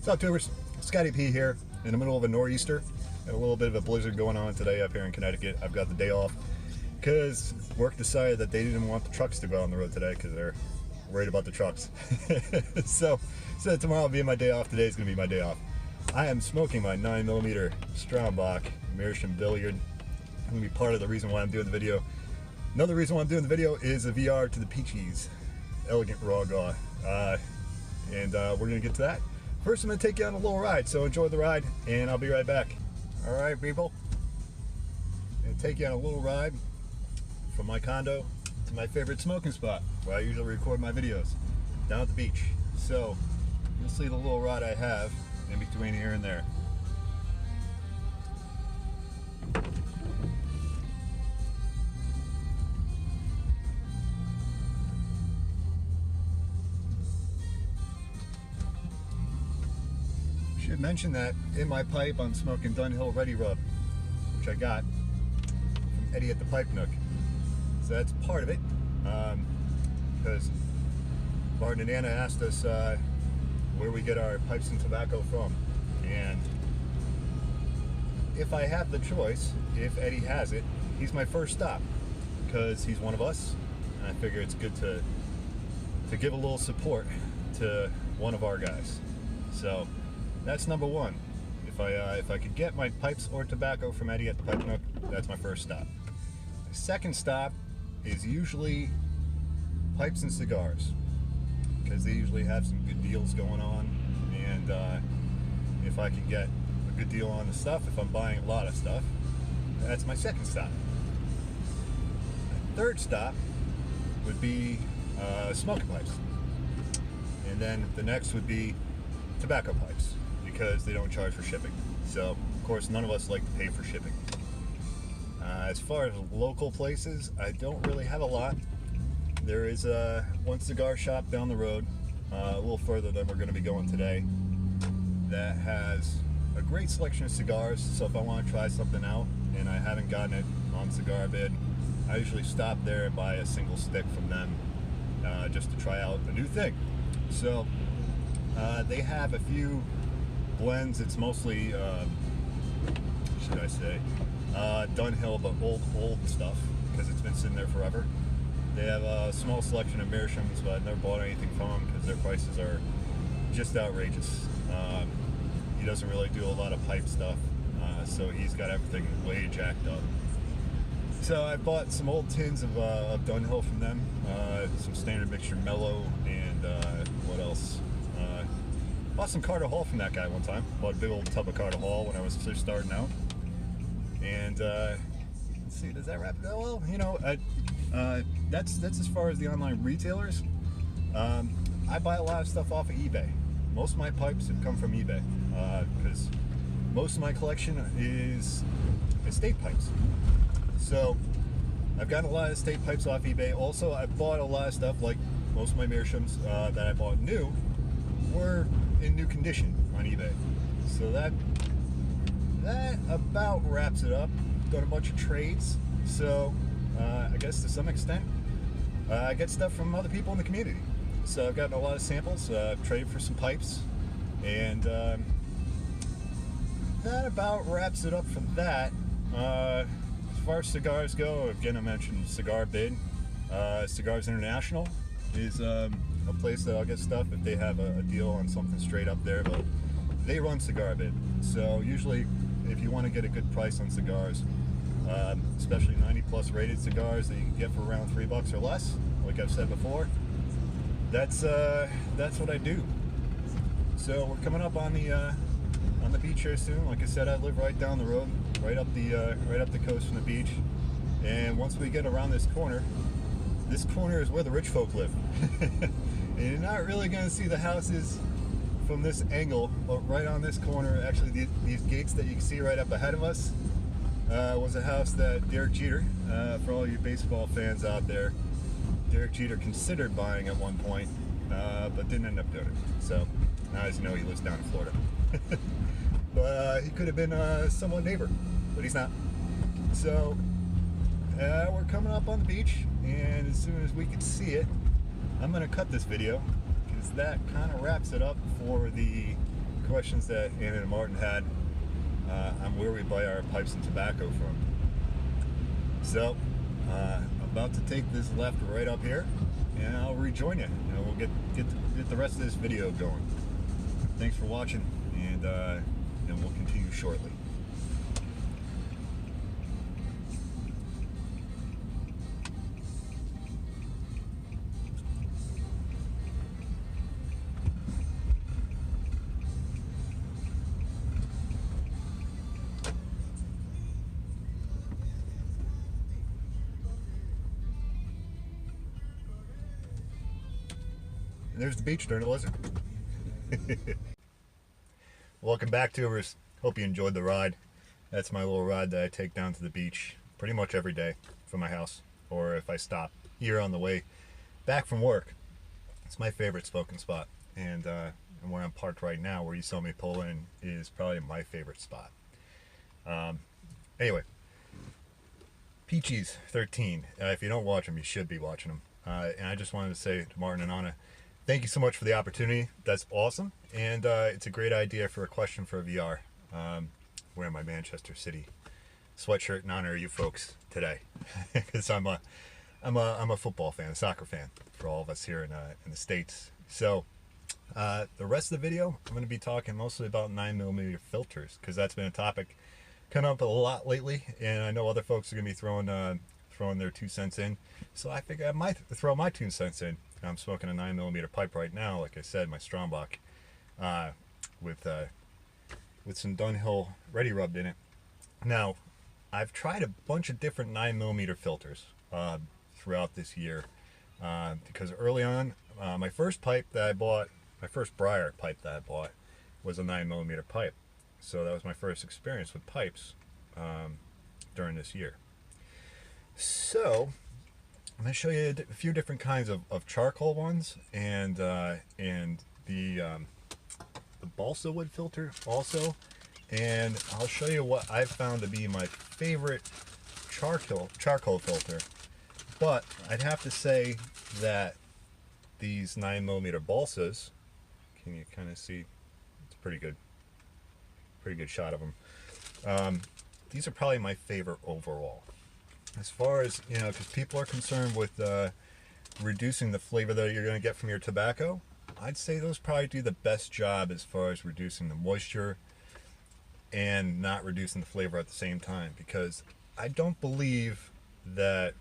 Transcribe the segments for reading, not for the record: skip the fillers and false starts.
What's up, tubers? Scotty P here in the middle of a nor'easter. Got a little bit of a blizzard going on today up here in Connecticut. I've got the day off because work decided that they didn't want the trucks to go on the road today because they're worried about the trucks. so tomorrow will be my day off. Today's going to be my day off. I am smoking my 9mm Straumbach Meerschaum Billiard. I'm going to be part of the reason why I'm doing the video. Another reason why I'm doing the video is a VR to the Peacheys13 RAW GAW. And we're going to get to that. First, I'm going to take you on a little ride, so enjoy the ride, and I'll be right back. Alright, people. I'm going to take you on a little ride from my condo to my favorite smoking spot, where I usually record my videos, down at the beach. So, you'll see the little ride I have in between here and there. Should mention that in my pipe I'm smoking Dunhill Ready Rub, which I got from Eddie at the Pipe Nook. So that's part of it, because Martin and Anna asked us where we get our pipes and tobacco from, and if I have the choice, if Eddie has it, he's my first stop, because he's one of us, and I figure it's good to give a little support to one of our guys. So that's number one. If I could get my pipes or tobacco from Eddie at the Pipe Nook, that's my first stop. My second stop is usually pipes and cigars, because they usually have some good deals going on, and if I can get a good deal on the stuff, if I'm buying a lot of stuff, that's my second stop. My third stop would be smoking pipes, and then the next would be tobacco pipes, because they don't charge for shipping. So, of course, none of us like to pay for shipping. As far as local places, I don't really have a lot. There is one cigar shop down the road, a little further than we're going to be going today, that has a great selection of cigars. So if I want to try something out and I haven't gotten it on Cigar Bid, I usually stop there and buy a single stick from them just to try out a new thing. So they have a few blends. It's mostly, should I say, Dunhill, but old stuff, because it's been sitting there forever. They have a small selection of Meerschaums, but I've never bought anything from them because their prices are just outrageous. He doesn't really do a lot of pipe stuff, so he's got everything way jacked up. So I bought some old tins of Dunhill from them, some Standard Mixture Mellow, and what else? Bought some Carter Hall from that guy one time. Bought a big old tub of Carter Hall when I was just starting out. And let's see, does that wrap it up? Well, you know, that's as far as the online retailers. I buy a lot of stuff off of eBay. Most of my pipes have come from eBay, because most of my collection is estate pipes. So I've gotten a lot of estate pipes off eBay. Also, I bought a lot of stuff, like most of my Meerschaums that I bought new were in new condition on eBay. So that about wraps it up. Done a bunch of trades, so I guess to some extent I get stuff from other people in the community. So I've gotten a lot of samples. I've traded for some pipes, and that about wraps it up for that. As far as cigars go, again, I mentioned Cigar Bid. Cigars International is a place that I'll get stuff if they have a deal on something straight up there, but they run Cigar Bid. So usually, if you want to get a good price on cigars, especially 90+ rated cigars that you can get for around $3 or less, like I've said before, that's what I do. So we're coming up on the beach here soon. Like I said, I live right down the road, right up the coast from the beach. And once we get around this corner is where the rich folk live. And you're not really going to see the houses from this angle, but right on this corner, actually these gates that you can see right up ahead of us was a house that Derek Jeter, for all you baseball fans out there, Derek Jeter considered buying at one point, but didn't end up doing it. So now, as you know, he lives down in Florida. But he could have been someone's neighbor, but he's not. So we're coming up on the beach, and as soon as we can see it, I'm going to cut this video, because that kind of wraps it up for the questions that Anna and Martin had on where we buy our pipes and tobacco from. So, I'm about to take this left right up here, and I'll rejoin you. And we'll get the rest of this video going. Thanks for watching, and we'll continue shortly. And there's the beach during the blizzard. Welcome back, tubers. Hope you enjoyed the ride. That's my little ride that I take down to the beach pretty much every day from my house, or if I stop here on the way back from work. It's my favorite smoking spot, and where I'm parked right now, where you saw me pull in, is probably my favorite spot. Anyway, Peacheys13. If you don't watch them, you should be watching them. And I just wanted to say to Martin and Anna, thank you so much for the opportunity. That's awesome. And it's a great idea for a question for a VR. Wearing my Manchester City sweatshirt in honor of you folks today. Because I'm a football fan, a soccer fan for all of us here in the States. So the rest of the video, I'm going to be talking mostly about 9mm filters, because that's been a topic coming up a lot lately. And I know other folks are going to be throwing their 2 cents in. So I figured I might throw my 2 cents in. I'm smoking a 9mm pipe right now, like I said, my Strombock, with some Dunhill Ready rubbed in it. Now, I've tried a bunch of different 9mm filters throughout this year, because early on, my first pipe that I bought, my first Briar pipe that I bought, was a 9mm pipe. So that was my first experience with pipes during this year. So I'm going to show you a few different kinds of charcoal ones, and the balsa wood filter also, and I'll show you what I've found to be my favorite charcoal filter. But I'd have to say that these 9mm balsas, can you kind of see? It's pretty good shot of them. These are probably my favorite overall. As far as, you know, because people are concerned with reducing the flavor that you're going to get from your tobacco, I'd say those probably do the best job as far as reducing the moisture and not reducing the flavor at the same time, because I don't believe that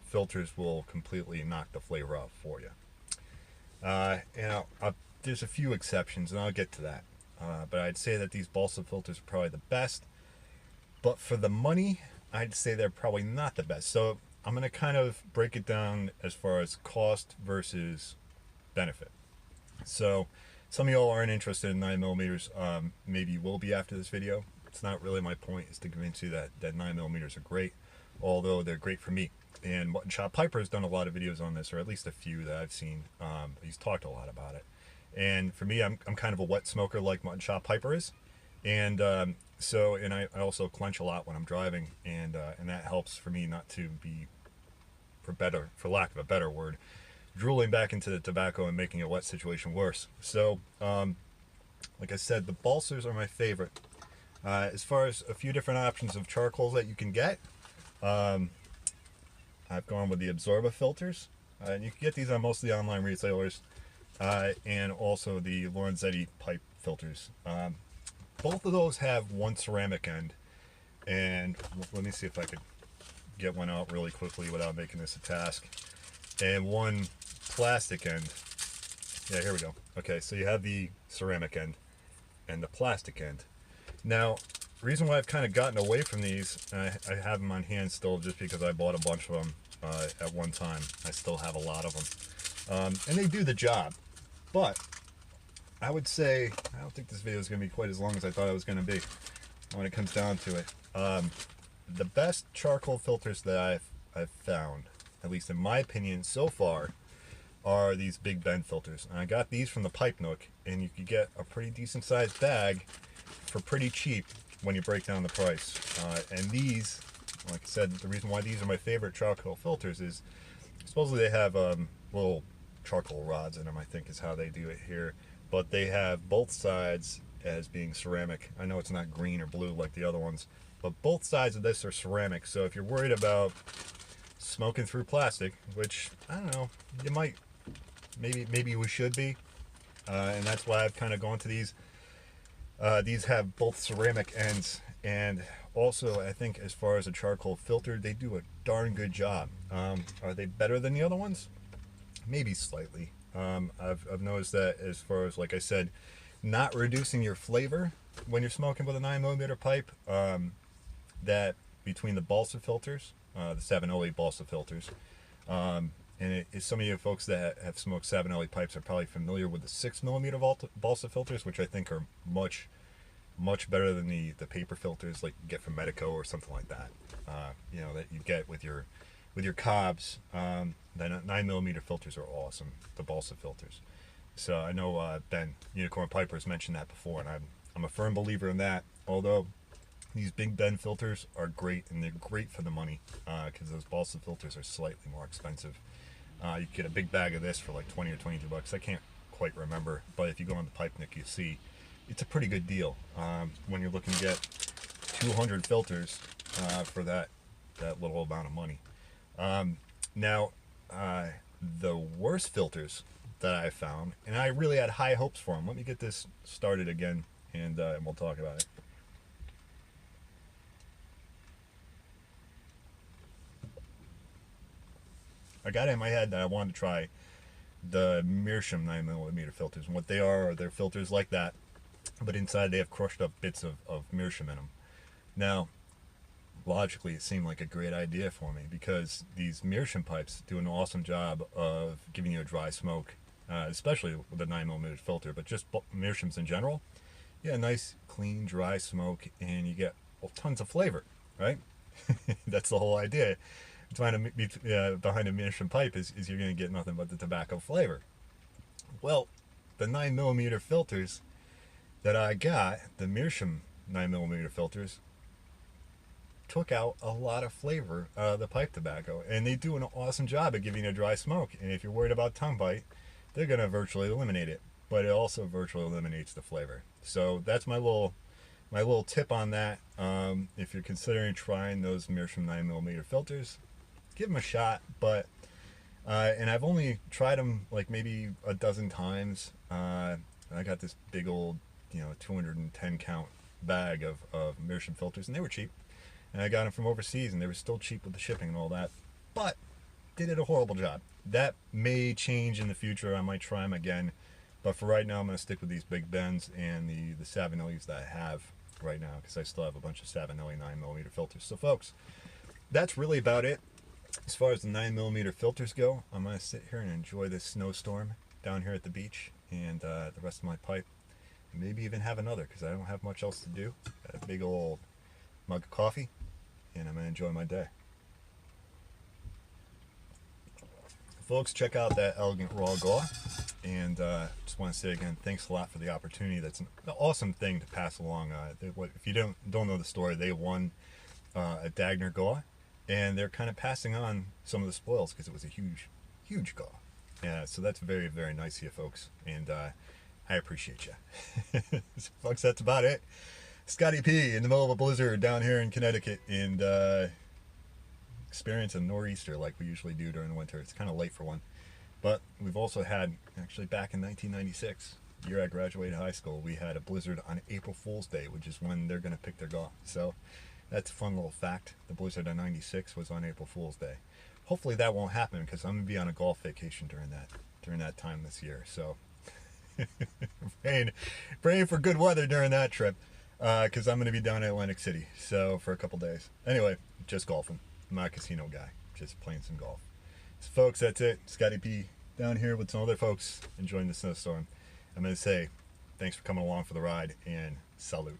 filters will completely knock the flavor out for you. There's a few exceptions, and I'll get to that. But I'd say that these balsa filters are probably the best. But for the money, I'd say they're probably not the best. So I'm going to kind of break it down as far as cost versus benefit. So some of y'all aren't interested in 9mm. Maybe you will be after this video. It's not really my point, is to convince you that 9mm are great, although they're great for me. And Mutton Chop Piper has done a lot of videos on this, or at least a few that I've seen. He's talked a lot about it. And for me, I'm kind of a wet smoker like Mutton Chop Piper is. And I also clench a lot when I'm driving, and that helps for me not to be, for lack of a better word, drooling back into the tobacco and making a wet situation worse. So, like I said, the balsas are my favorite. As far as a few different options of charcoals that you can get, I've gone with the Absorba filters. And you can get these on most of the online retailers, and also the Lorenzetti pipe filters. Both of those have one ceramic end, and let me see if I could get one out really quickly without making this a task, and one plastic end. Yeah, here we go. Okay, so you have the ceramic end and the plastic end. Now, the reason why I've kind of gotten away from these, I have them on hand still just because I bought a bunch of them at one time. I still have a lot of them, and they do the job. But I would say, I don't think this video is going to be quite as long as I thought it was going to be when it comes down to it. The best charcoal filters that I've found, at least in my opinion so far, are these Big Bend filters. And I got these from the Pipe Nook, and you could get a pretty decent sized bag for pretty cheap when you break down the price. And these, like I said, the reason why these are my favorite charcoal filters is supposedly they have little charcoal rods in them, I think is how they do it here. but they have both sides as being ceramic. I know it's not green or blue like the other ones, but both sides of this are ceramic. So if you're worried about smoking through plastic, which I don't know, you might, maybe we should be, and that's why I've kind of gone to these. These have both ceramic ends, and also I think as far as a charcoal filter, they do a darn good job. Are they better than the other ones? Maybe slightly. I've noticed that as far as, like I said, not reducing your flavor when you're smoking with a 9mm pipe, that between the balsa filters, the 708 balsa filters, and some of you folks that have smoked 708 pipes are probably familiar with the 6mm balsa filters, which I think are much better than the paper filters like you get from Medico or something like that. You know, that you get with your cobs. The 9mm filters are awesome, the balsa filters. So I know Ben Unicorn Piper has mentioned that before, and I'm a firm believer in that. Although these Big Ben filters are great, and they're great for the money, because those balsa filters are slightly more expensive. You get a big bag of this for like 20 or 22 bucks. I can't quite remember, but if you go on the Pipe Nick, you see it's a pretty good deal when you're looking to get 200 filters for that little amount of money. Now, the worst filters that I found, and I really had high hopes for them. Let me get this started again, and we'll talk about it. I got it in my head that I wanted to try the Meerschaum 9mm filters, and what they are they're filters like that, but inside they have crushed up bits of Meerschaum in them. Now, logically, it seemed like a great idea for me because these Meerschaum pipes do an awesome job of giving you a dry smoke, especially with the 9mm filter, but just Meerschaums in general. Yeah, nice, clean, dry smoke, and you get tons of flavor, right? That's the whole idea. Behind a Meerschaum pipe is you're going to get nothing but the tobacco flavor. Well, the 9mm filters that I got, the Meerschaum 9mm filters, took out a lot of flavor out of the pipe tobacco, and they do an awesome job of giving you a dry smoke. And if you're worried about tongue bite, they're going to virtually eliminate it, but it also virtually eliminates the flavor. So that's my little tip on that. If you're considering trying those Meerschaum 9mm filters, give them a shot. But and I've only tried them like maybe a dozen times. I got this big old 210 count bag of Meerschaum filters, and they were cheap, and I got them from overseas, and they were still cheap with the shipping and all that, but they did a horrible job. That may change in the future. I might try them again, but for right now I'm going to stick with these Big Bens and the Savinellis that I have right now, because I still have a bunch of Savinelli 9mm filters. So folks, that's really about it as far as the 9mm filters go. I'm going to sit here and enjoy this snowstorm down here at the beach, and the rest of my pipe, and maybe even have another, because I don't have much else to do. Got a big old mug of coffee, and I'm going to enjoy my day. Folks, check out that Elegant Raw GAW, and just want to say again, thanks a lot for the opportunity. That's an awesome thing to pass along. If you don't know the story, they won a Dagner GAW, and they're kind of passing on some of the spoils because it was a huge GAW. Yeah, so that's very, very nice of you folks, and I appreciate you. So, folks, that's about it. Scotty P in the middle of a blizzard down here in Connecticut, and experience a nor'easter like we usually do during the winter. It's kind of late for one, but we've also had, actually back in 1996, the year I graduated high school, we had a blizzard on April Fool's Day, which is when they're going to pick their GAW. So that's a fun little fact. The blizzard on 96 was on April Fool's Day. Hopefully that won't happen, because I'm going to be on a golf vacation during that time this year. So praying for good weather during that trip, because I'm going to be down in Atlantic City for a couple days. Anyway, just golfing. I'm not a casino guy, just playing some golf. So folks, that's it. Scotty P down here with some other folks enjoying the snowstorm. I'm going to say thanks for coming along for the ride, and salute.